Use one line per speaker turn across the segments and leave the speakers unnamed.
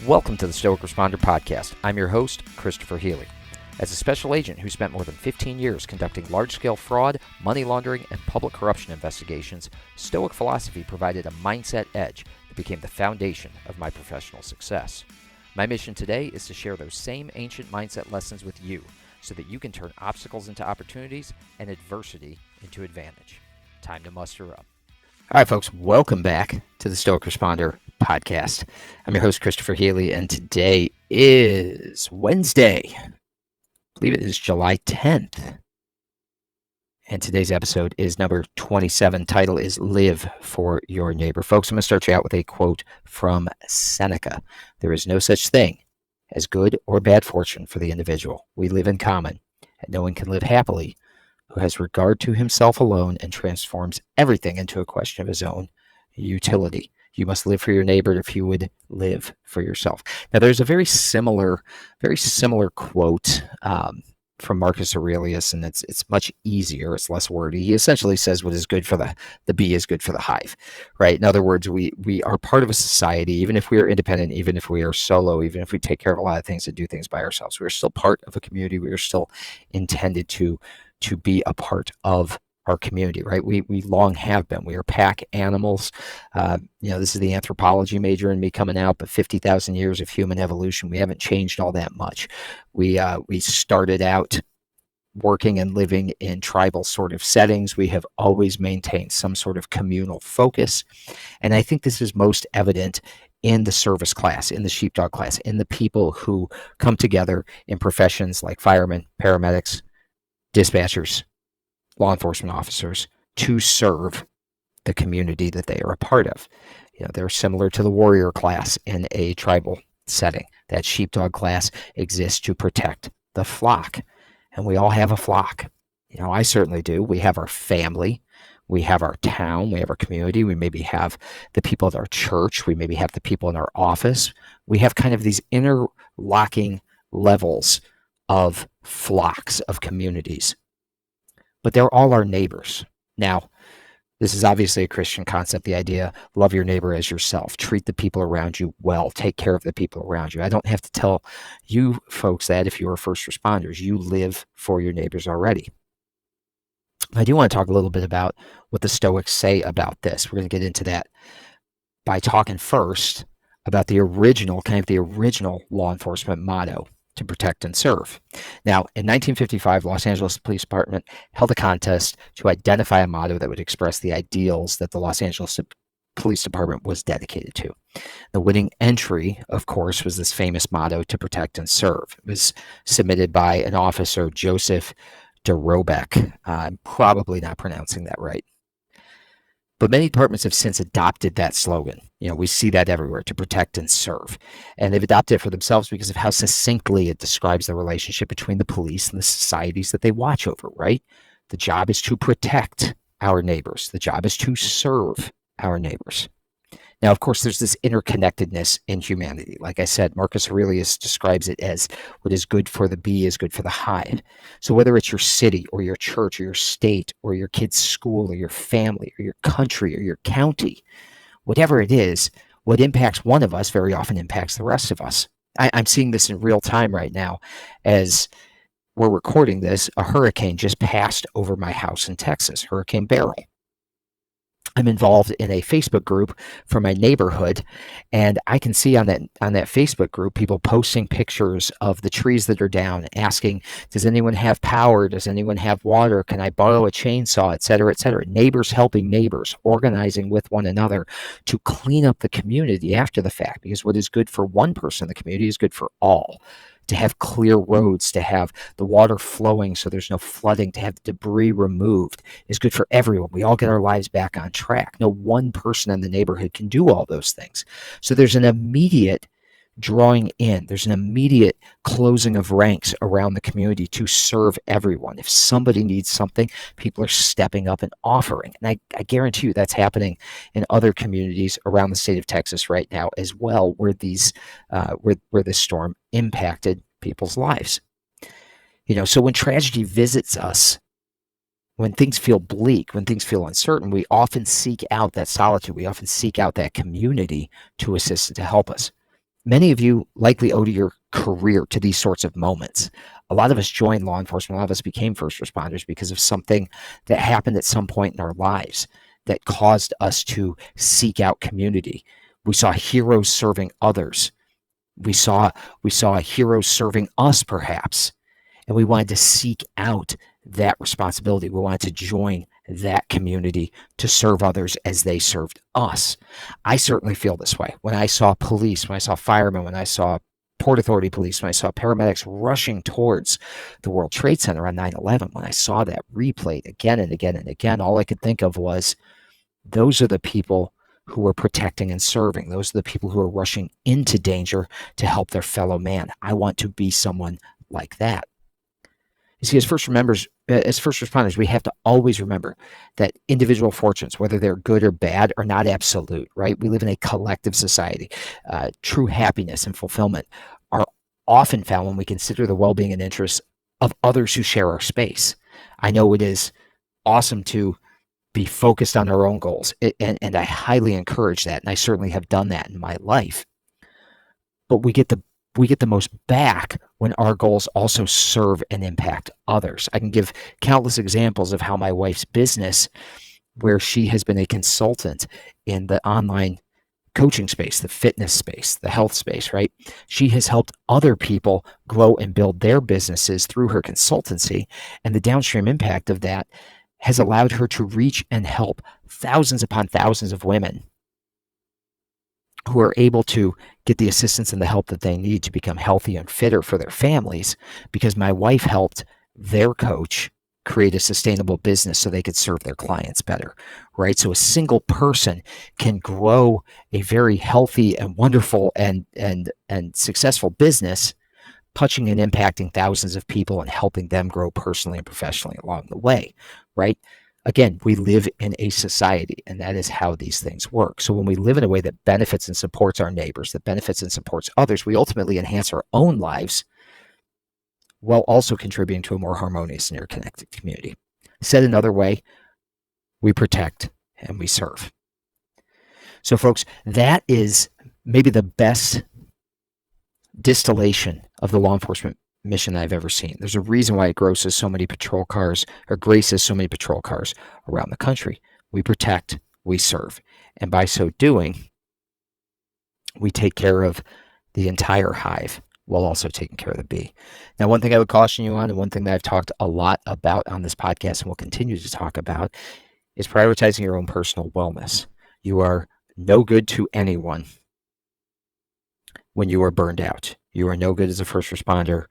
Welcome to the Stoic Responder Podcast. I'm your host, Christopher Healy. As a special agent who spent more than 15 years conducting large-scale fraud, money laundering, and public corruption investigations, Stoic philosophy provided a mindset edge that became the foundation of my professional success. My mission today is to share those same ancient mindset lessons with you so that you can turn obstacles into opportunities and adversity into advantage. Time to muster up. All right, folks, welcome back to the Stoic Responder Podcast. I'm your host, Christopher Healy, and today is Wednesday. I believe it is July 10th. And today's episode is number 27. Title is Live for Your Neighbor. Folks, I'm going to start you out with a quote from Seneca. There is no such thing as good or bad fortune for the individual. We live in common, and no one can live happily who has regard to himself alone and transforms everything into a question of his own utility. You must live for your neighbor if you would live for yourself. Now, there's a very similar quote from Marcus Aurelius, and it's much easier. It's less wordy. He essentially says what is good for the bee is good for the hive, right? In other words, we are part of a society, even if we are independent, even if we are solo, even if we take care of a lot of things and do things by ourselves. We're still part of a community. We are still intended to be a part of our community, right? We long have been. We are pack animals. This is the anthropology major in me coming out, but 50,000 years of human evolution, we haven't changed all that much. We started out working and living in tribal sort of settings. We have always maintained some sort of communal focus. And I think this is most evident in the service class, in the sheepdog class, in the people who come together in professions like firemen, paramedics, dispatchers, law enforcement officers to serve the community that they are a part of. They're similar to the warrior class in a tribal setting. That sheepdog class exists to protect the flock. And we all have a flock. I certainly do. We have our family. We have our town. We have our community. We maybe have the people at our church. We maybe have the people in our office. We have kind of these interlocking levels of flocks of communities. But they're all our neighbors. Now, this is obviously a Christian concept, the idea, love your neighbor as yourself. Treat the people around you well. Take care of the people around you. I don't have to tell you folks that if you are first responders. You live for your neighbors already. I do want to talk a little bit about what the Stoics say about this. We're going to get into that by talking first about the original law enforcement motto, to protect and serve. Now, in 1955, Los Angeles Police Department held a contest to identify a motto that would express the ideals that the Los Angeles Police Department was dedicated to. The winning entry, of course, was this famous motto, to protect and serve. It was submitted by an officer, Joseph Dorobek. I'm probably not pronouncing that right. But many departments have since adopted that slogan. We see that everywhere, to protect and serve. And they've adopted it for themselves because of how succinctly it describes the relationship between the police and the societies that they watch over, right? The job is to protect our neighbors. The job is to serve our neighbors. Now, of course, there's this interconnectedness in humanity. Like I said, Marcus Aurelius describes it as what is good for the bee is good for the hive. So whether it's your city or your church or your state or your kid's school or your family or your country or your county, whatever it is, what impacts one of us very often impacts the rest of us. I'm seeing this in real time right now. As we're recording this, a hurricane just passed over my house in Texas, Hurricane Beryl. I'm involved in a Facebook group for my neighborhood, and I can see on that Facebook group people posting pictures of the trees that are down, asking, does anyone have power? Does anyone have water? Can I borrow a chainsaw, et cetera, et cetera. Neighbors helping neighbors, organizing with one another to clean up the community after the fact, because what is good for one person in the community is good for all. To have clear roads, to have the water flowing so there's no flooding, to have debris removed is good for everyone. We all get our lives back on track. No one person in the neighborhood can do all those things. So there's an immediate drawing in. There's an immediate closing of ranks around the community to serve everyone. If somebody needs something, people are stepping up and offering. And I guarantee you that's happening in other communities around the state of Texas right now as well, where this storm impacted people's lives. So when tragedy visits us, when things feel bleak, when things feel uncertain, we often seek out that solitude. We often seek out that community to assist and to help us. Many of you likely owe to your career to these sorts of moments. A lot of us joined law enforcement, a lot of us became first responders because of something that happened at some point in our lives that caused us to seek out community. We saw heroes serving others. We saw heroes serving us, perhaps, and we wanted to seek out that responsibility. We wanted to join that community to serve others as they served us. I certainly feel this way. When I saw police, when I saw firemen, when I saw Port Authority police, when I saw paramedics rushing towards the World Trade Center on 9/11, when I saw that replayed again and again and again, all I could think of was, those are the people who are protecting and serving. Those are the people who are rushing into danger to help their fellow man. I want to be someone like that. You see, as first responders, we have to always remember that individual fortunes, whether they're good or bad, are not absolute, right? We live in a collective society. True happiness and fulfillment are often found when we consider the well-being and interests of others who share our space. I know it is awesome to be focused on our own goals, and I highly encourage that, and I certainly have done that in my life. But we get the most back when our goals also serve and impact others. I can give countless examples of how my wife's business, where she has been a consultant in the online coaching space, the fitness space, the health space, right? She has helped other people grow and build their businesses through her consultancy, and the downstream impact of that has allowed her to reach and help thousands upon thousands of women who are able to get the assistance and the help that they need to become healthy and fitter for their families, because my wife helped their coach create a sustainable business so they could serve their clients better, right? So a single person can grow a very healthy and wonderful and successful business, touching and impacting thousands of people and helping them grow personally and professionally along the way, right? Again, we live in a society, and that is how these things work. So when we live in a way that benefits and supports our neighbors, that benefits and supports others, we ultimately enhance our own lives while also contributing to a more harmonious and interconnected community. Said another way, we protect and we serve. So folks, that is maybe the best distillation of the law enforcement mission that I've ever seen. There's a reason why it graces so many patrol cars around the country. We protect, we serve. And by so doing, we take care of the entire hive while also taking care of the bee. Now, one thing I would caution you on, and one thing that I've talked a lot about on this podcast and will continue to talk about, is prioritizing your own personal wellness. You are no good to anyone when you are burned out. You are no good as a first responder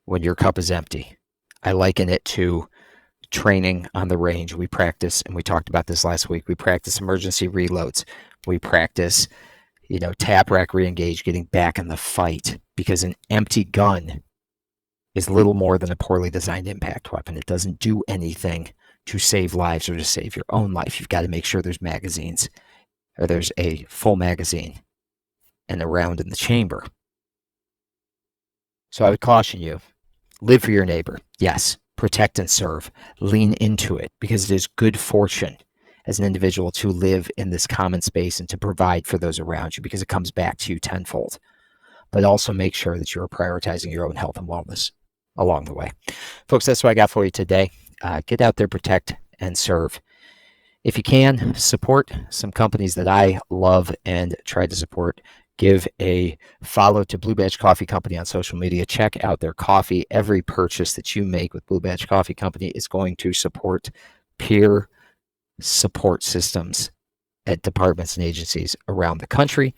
when your cup is empty. I liken it to training on the range. We practice, and we talked about this last week, we practice emergency reloads. We practice, tap, rack, re-engage, getting back in the fight, because an empty gun is little more than a poorly designed impact weapon. It doesn't do anything to save lives or to save your own life. You've got to make sure there's magazines, or there's a full magazine and a round in the chamber. So I would caution you, live for your neighbor. Yes, protect and serve. Lean into it, because it is good fortune as an individual to live in this common space and to provide for those around you, because it comes back to you tenfold. But also make sure that you're prioritizing your own health and wellness along the way. Folks, that's what I got for you today. Get out there, protect, and serve. If you can, support some companies that I love and try to support. Give a follow to Blue Badge Coffee Company on social media. Check out their coffee. Every purchase that you make with Blue Badge Coffee Company is going to support peer support systems at departments and agencies around the country.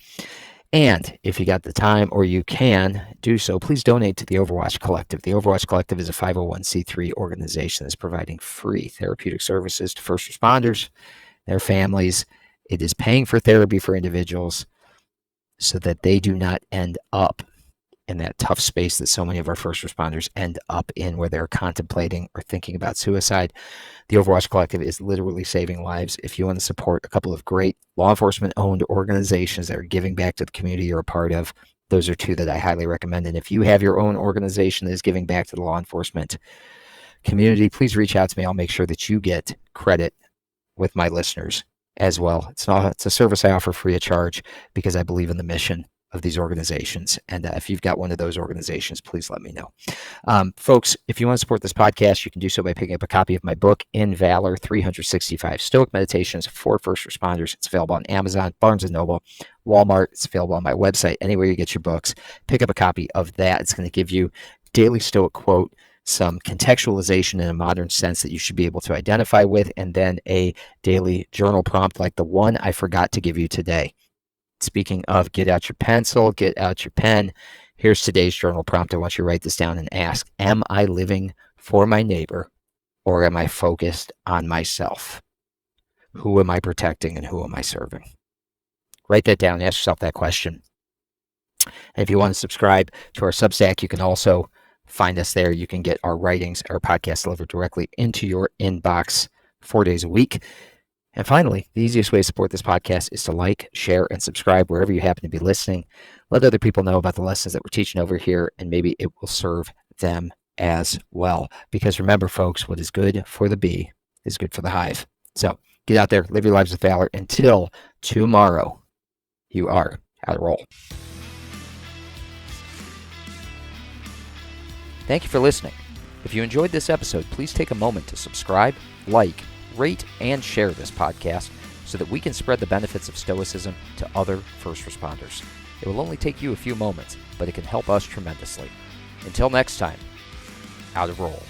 And if you got the time, or you can do so, please donate to the Overwatch Collective. The Overwatch Collective is a 501c3 organization that's providing free therapeutic services to first responders, their families. It is paying for therapy for individuals so that they do not end up in that tough space that so many of our first responders end up in, where they're contemplating or thinking about suicide. The Overwatch Collective is literally saving lives. If you want to support a couple of great law enforcement-owned organizations that are giving back to the community you're a part of, those are two that I highly recommend. And if you have your own organization that is giving back to the law enforcement community, please reach out to me. I'll make sure that you get credit with my listeners as well. It's a service I offer free of charge, because I believe in the mission of these organizations. And if you've got one of those organizations, please let me know. Folks, if you want to support this podcast, you can do so by picking up a copy of my book, In Valor, 365 Stoic Meditations for First Responders. It's available on Amazon, Barnes & Noble, Walmart. It's available on my website, anywhere you get your books. Pick up a copy of that. It's going to give you daily Stoic quote, some contextualization in a modern sense that you should be able to identify with, and then a daily journal prompt like the one I forgot to give you today. Speaking of, get out your pencil, get out your pen. Here's today's journal prompt. I want you to write this down and ask, am I living for my neighbor, or am I focused on myself? Who am I protecting and who am I serving? Write that down. Ask yourself that question. And if you want to subscribe to our Substack, you can also find us there. You can get our writings, our podcast delivered directly into your inbox 4 days a week. And finally, the easiest way to support this podcast is to like, share, and subscribe wherever you happen to be listening. Let other people know about the lessons that we're teaching over here, and maybe it will serve them as well. Because remember, folks, what is good for the bee is good for the hive. So get out there, live your lives with valor. Until tomorrow, you are out of roll. Thank you for listening. If you enjoyed this episode, please take a moment to subscribe, like, rate, and share this podcast so that we can spread the benefits of Stoicism to other first responders. It will only take you a few moments, but it can help us tremendously. Until next time, out of roll.